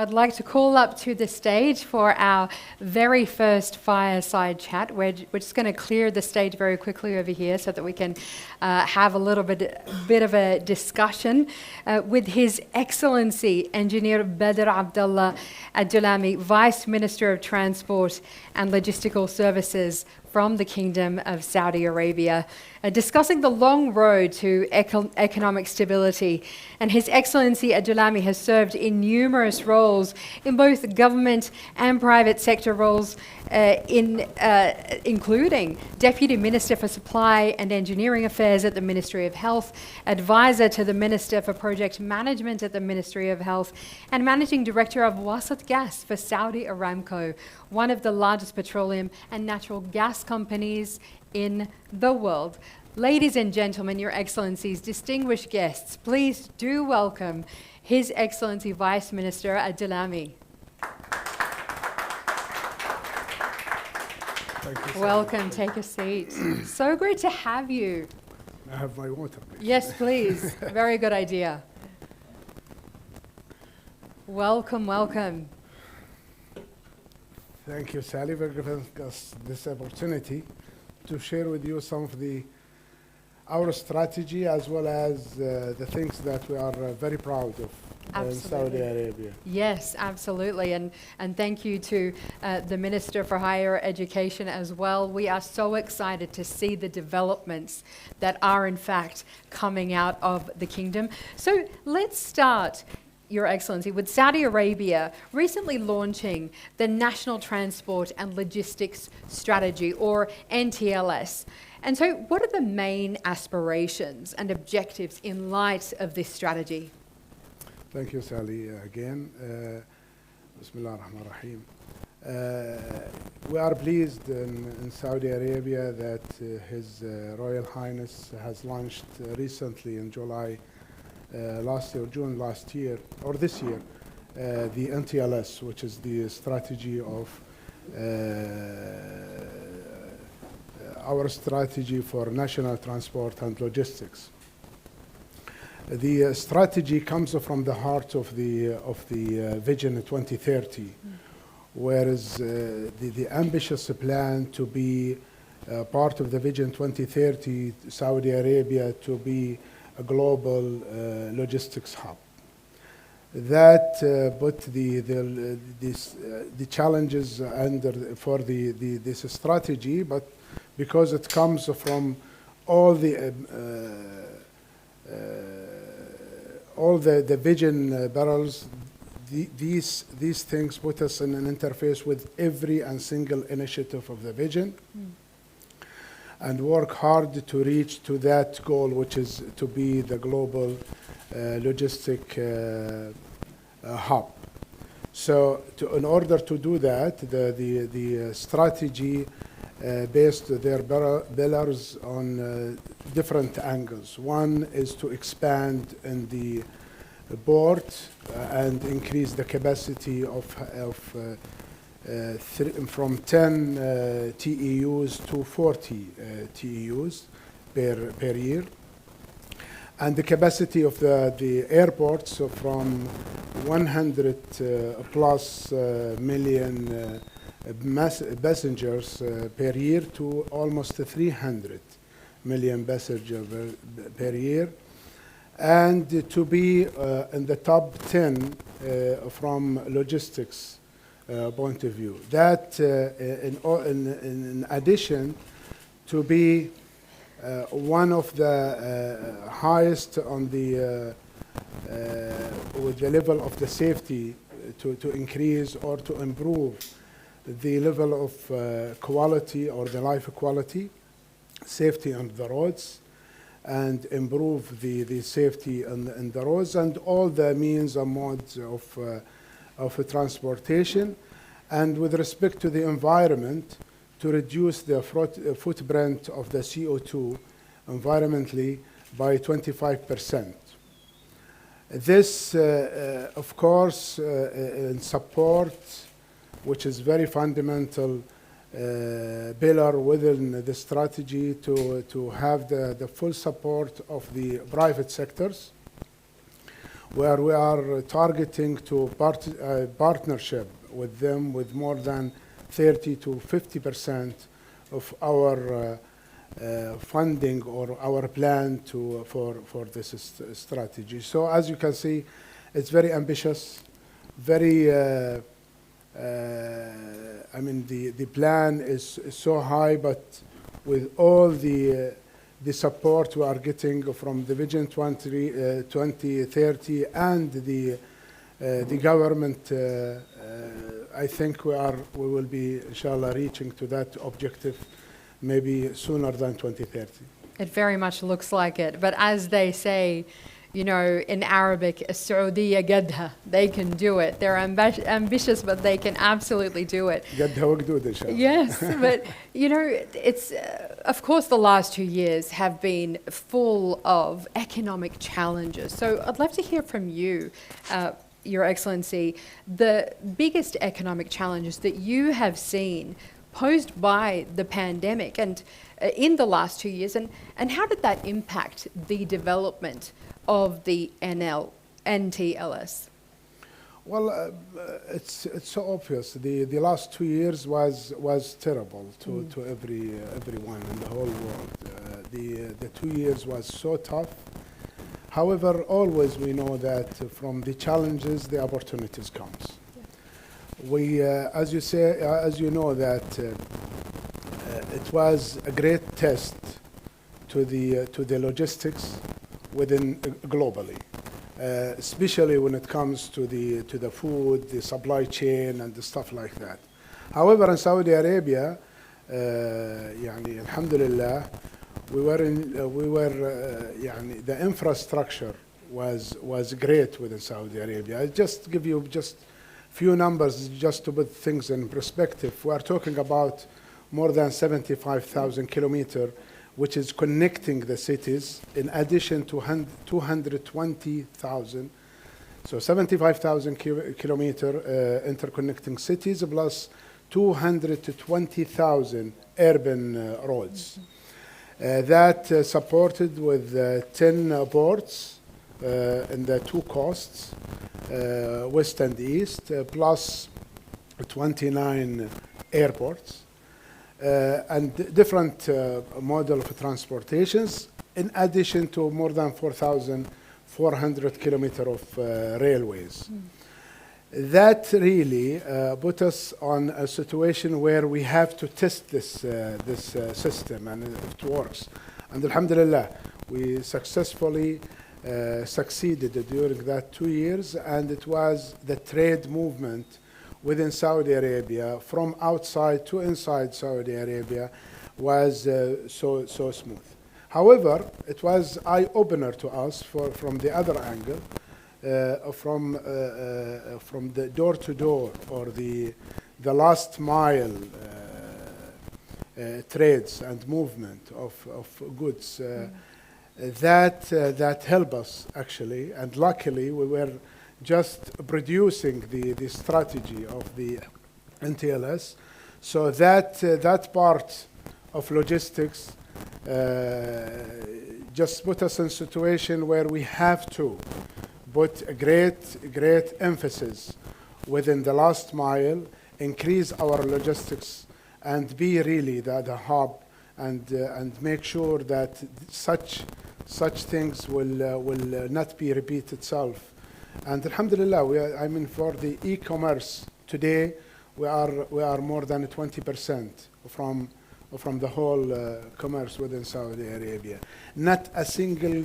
I'd like to call up to the stage for our very first fireside chat. We're just going to clear the stage very quickly over here so that we can have a little bit of a discussion with His Excellency Engineer Badr Abdulla Al-Dulami, Vice Minister of Transport and Logistical Services from the Kingdom of Saudi Arabia, discussing the long road to economic stability. And His Excellency Al-Dulami has served in numerous roles in both government and private sector roles, including Deputy Minister for Supply and Engineering Affairs at the Ministry of Health, Advisor to the Minister for Project Management at the Ministry of Health, and Managing Director of Wasat Gas for Saudi Aramco, one of the largest petroleum and natural gas companies in the world. Ladies and gentlemen, Your Excellencies, distinguished guests, please do welcome His Excellency Vice Minister Al-Dulami. Welcome, take a seat. So great to have you. I have my water, please. Yes, please. Very good idea. Welcome, welcome. Thank you, Sally, for giving us this opportunity to share with you some of our strategy as well as the things that we are very proud of in Saudi Arabia. Yes, absolutely. And thank you to the Minister for Higher Education as well. We are so excited to see the developments that are in fact coming out of the kingdom. So let's start, Your Excellency, with Saudi Arabia recently launching the National Transport and Logistics Strategy, or NTLS. And so what are the main aspirations and objectives in light of this strategy? Thank you, Sally, again. Bismillah ar-Rahman ar-Rahim. We are pleased in Saudi Arabia that His Royal Highness has launched recently in July last year, June last year, or this year, the NTLS, which is the strategy of our strategy for national transport and logistics. The strategy comes from the heart of the Vision 2030, whereas the ambitious plan to be part of the Vision 2030, Saudi Arabia to be a global logistics hub. That put the challenges for this strategy, but because it comes from all the vision barrels, these things put us in an interface with every and single initiative of the vision, and work hard to reach to that goal, which is to be the global logistic hub. So in order to do that, the strategy based their pillars on different angles. One is to expand in the port and increase the capacity from 10 TEUs to 40 TEUs per year. And the capacity of the airports from 100 plus million passengers per year to almost 300 million passengers per year, and to be in the top 10 from logistics point of view. That in addition to be one of the highest on the with the level of the safety to increase or to improve the level of quality or the life quality, safety on the roads, and improve the safety on the roads and all the means and modes of transportation. And with respect to the environment, to reduce the footprint of the CO2 environmentally by 25%. This, of course, in support, which is very fundamental pillar within the strategy to have the full support of the private sectors, where we are targeting to partnership with them with more than 30 to 50% of our funding or our plan for this strategy. So as you can see, it's very ambitious, very, I mean, the plan is so high, but with all the support we are getting from the Vision 2030 and the government, I think we will be, inshallah, reaching to that objective maybe sooner than 2030. It very much looks like it. But as they say, you know, in Arabic, السعودية قدها, they can do it. They're ambitious, but they can absolutely do it. قدها وقدود إن شاء الله. Yes, but you know, it's of course the last 2 years have been full of economic challenges. So I'd love to hear from you, Your Excellency, the biggest economic challenges that you have seen posed by the pandemic and in the last 2 years, and how did that impact the development of the NTLS? Well, it's so obvious. The last 2 years was terrible to everyone in the whole world. The 2 years was so tough. However, always we know that from the challenges, the opportunities comes. We, as you say, as you know, that it was a great test to the logistics within globally, especially when it comes to the food, the supply chain, and the stuff like that. However, in Saudi Arabia, يعني alhamdulillah, the infrastructure was great within Saudi Arabia. I'll just give you just few numbers just to put things in perspective. We are talking about more than 75,000 kilometers, which is connecting the cities, in addition to 220,000. So 75,000 kilometer interconnecting cities, plus 220,000 urban roads. That supported with 10 ports in the two coasts, west and east, plus 29 airports, and different model of transportations, in addition to more than 4,400 kilometers of railways. That really put us on a situation where we have to test this system, and it works. And alhamdulillah, we successfully succeeded during that 2 years, and it was the trade movement within Saudi Arabia from outside to inside Saudi Arabia was so smooth. However, it was eye-opener to us from the other angle, from the door-to-door or the last mile trades and movement of goods. That helped us actually, and luckily we were just producing the strategy of the NTLS, so that part of logistics just put us in a situation where we have to put a great emphasis within the last mile, increase our logistics, and be really the hub, and make sure that such things will not be repeat itself. And alhamdulillah, I mean, for the e-commerce today, we are more than 20% from the whole commerce within Saudi Arabia. Not a single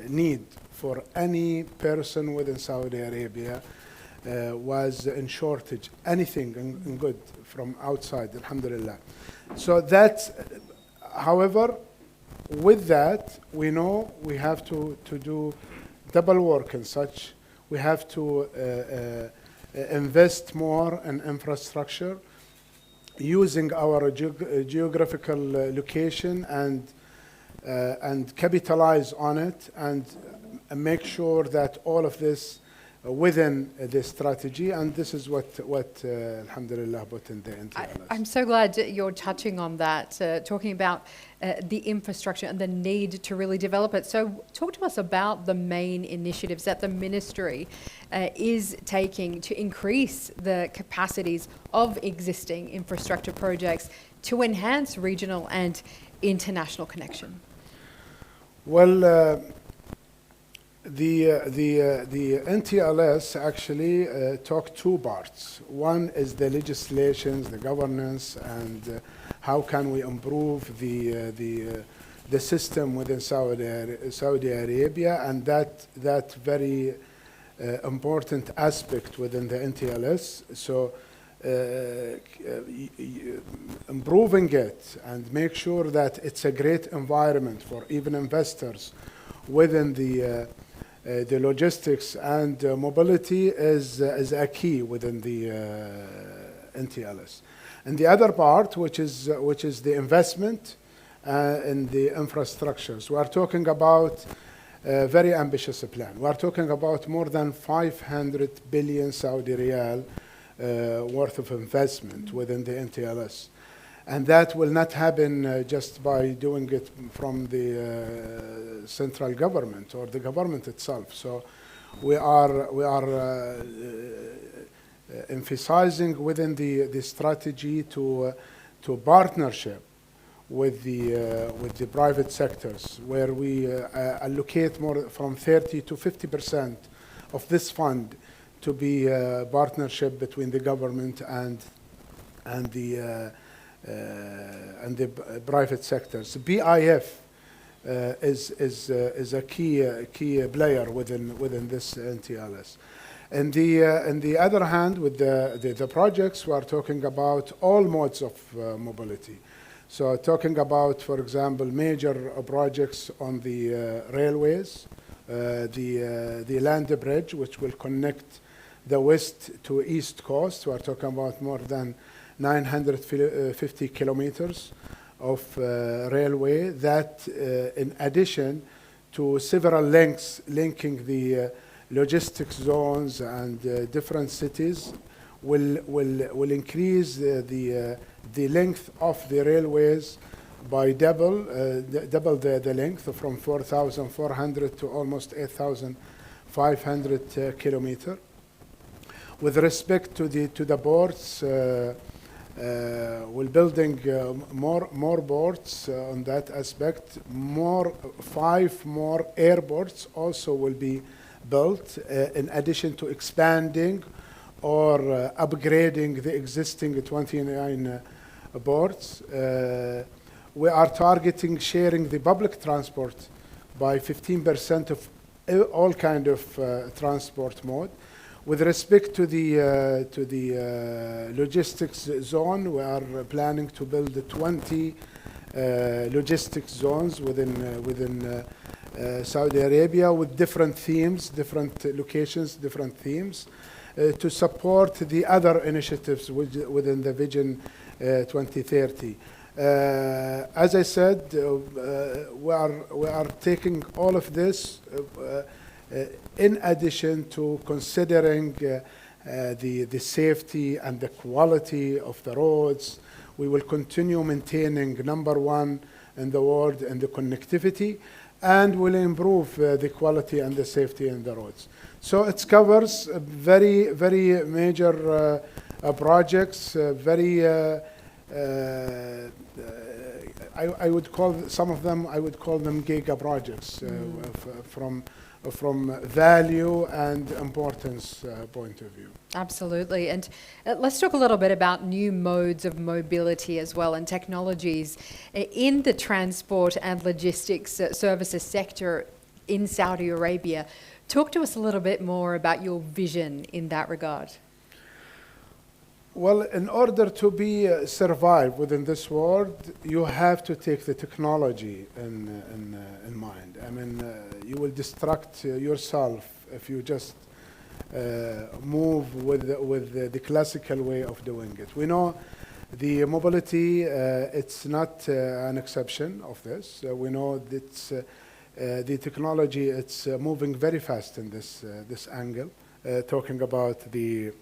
need for any person within Saudi Arabia was in shortage, anything in good from outside, alhamdulillah. So that, however, with that, we know we have to do double work and such. We have to invest more in infrastructure, using our geographical location and capitalize on it, and make sure that all of this within the strategy, and this is what Alhamdulillah put in the NTLS. I'm so glad you're touching on that, talking about the infrastructure and the need to really develop it. So talk to us about the main initiatives that the ministry is taking to increase the capacities of existing infrastructure projects to enhance regional and international connection. Well, the NTLS actually talk two parts. One is the legislations, the governance, and how can we improve the system within Saudi Arabia, and that very important aspect within the NTLS. So improving it and make sure that it's a great environment for even investors within the logistics and mobility is a key within the NTLS. And the other part, which is the investment in the infrastructures, we are talking about a very ambitious plan. We are talking about more than 500 billion Saudi Riyal worth of investment within the NTLS. And that will not happen just by doing it from the central government or the government itself. So we are emphasizing within the strategy to partnership with the private sectors, where we allocate more from 30 to 50% of this fund to be a partnership between the government and the private sectors. BIF is a key player within this NTLS. And the other hand, with the projects, we are talking about all modes of mobility. So talking about, for example, major projects on the railways, the land bridge, which will connect the west to east coast. We are talking about more than 950 kilometers of railway that, in addition to several links linking the logistics zones and different cities, will increase the length of the railways by double the length, from 4,400 to almost 8,500 kilometers. With respect to the ports, we're building more ports on that aspect. 5 more airports also will be built, in addition to expanding or upgrading the existing 29 ports. We are targeting sharing the public transport by 15% of all kind of transport mode. With respect to the logistics zone, we are planning to build 20 logistics zones within Saudi Arabia, with different themes, different locations, different themes, to support the other initiatives within the Vision 2030. As I said, we are taking all of this in addition to considering the safety and the quality of the roads. We will continue maintaining #1 in the world in the connectivity, and will improve the quality and the safety in the roads. So it covers very, very major projects, I would call some of them, giga projects from value and importance point of view. Absolutely. And let's talk a little bit about new modes of mobility as well, and technologies in the transport and logistics services sector in Saudi Arabia. Talk to us a little bit more about your vision in that regard. Well, in order to survive within this world, you have to take the technology in mind. I mean, you will distract yourself if you just move with the classical way of doing it. We know the mobility, it's not an exception of this. We know that the technology, it's moving very fast in this angle, talking about the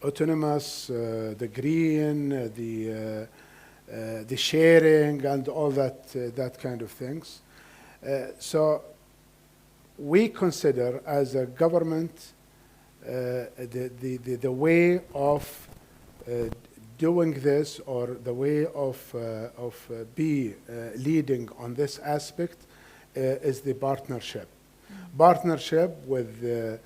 autonomous, the green, the sharing, and all that kind of things. So we consider as a government the way of doing this, or the way of leading on this aspect, is the partnership. Partnership with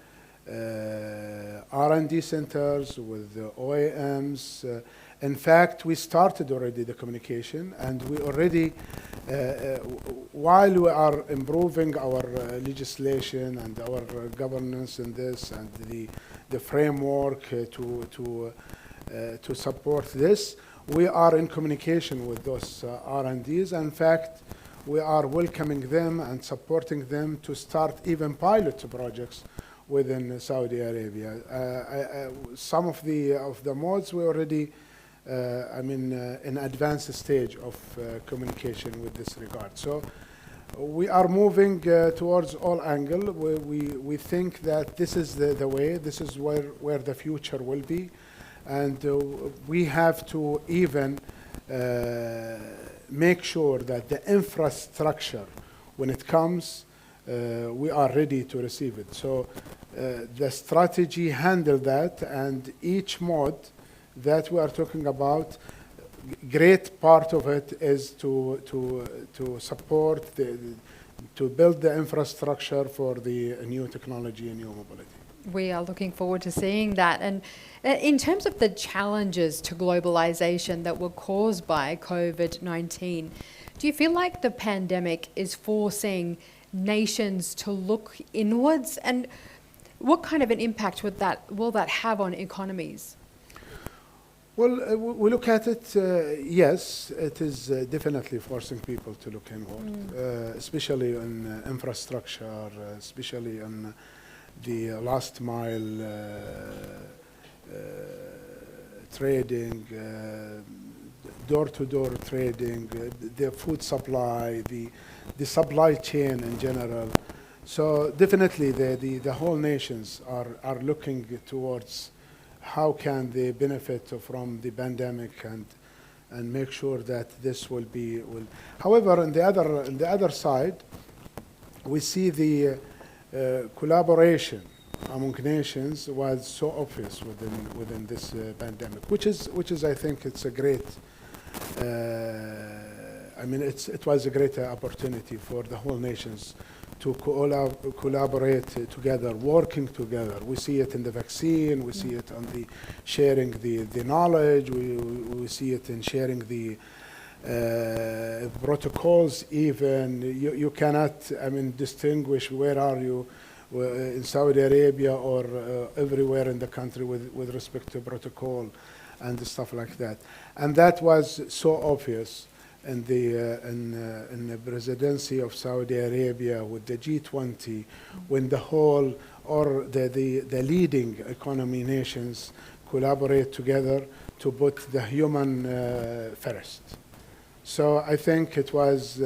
R&D centers, with the OEMs. In fact, we started already the communication, and we already, while we are improving our legislation and our governance in this, and the framework to support this, we are in communication with those R&Ds. In fact, we are welcoming them and supporting them to start even pilot projects within Saudi Arabia. Some of the modes we already, in advanced stage of communication with this regard. So we are moving towards all angle. We think that this is the way, this is where the future will be. And we have to even make sure that the infrastructure, when it comes, we are ready to receive it. So the strategy handle that, and each mode that we are talking about, great part of it is to support, to build the infrastructure for the new technology and new mobility. We are looking forward to seeing that. And in terms of the challenges to globalization that were caused by COVID-19, do you feel like the pandemic is forcing nations to look inwards? And what kind of an impact will that have on economies? Well, we look at it, yes, it is definitely forcing people to look inward, especially on infrastructure, especially on the last mile trading, door-to-door trading, the food supply, the supply chain in general. So definitely the whole nations are looking towards how can they benefit from the pandemic and make sure that this will. However, on the other side, we see the collaboration among nations was so obvious within this pandemic, which is I think it's a great. It was a great opportunity for the whole nations to collaborate together, working together. We see it in the vaccine, we see it on the sharing the knowledge, we see it in sharing the protocols even. You cannot, distinguish where are you in Saudi Arabia or everywhere in the country with respect to protocol and stuff like that. And that was so obvious in the presidency of Saudi Arabia with the G20, when the whole or the leading economy nations collaborate together to put the human first. So I think it was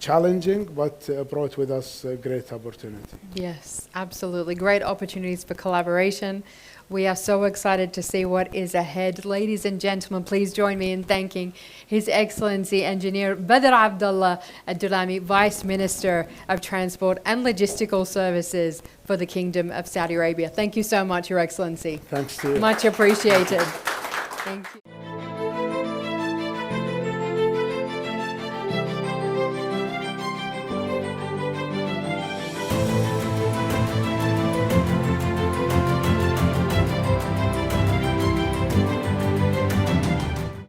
challenging, but brought with us a great opportunity. Yes, absolutely. Great opportunities for collaboration. We are so excited to see what is ahead. Ladies and gentlemen, please join me in thanking His Excellency Engineer Badr Abdulla Al-Dulami, Vice Minister of Transport and Logistical Services for the Kingdom of Saudi Arabia. Thank you so much, Your Excellency. Thanks to you. Much appreciated. Thank you.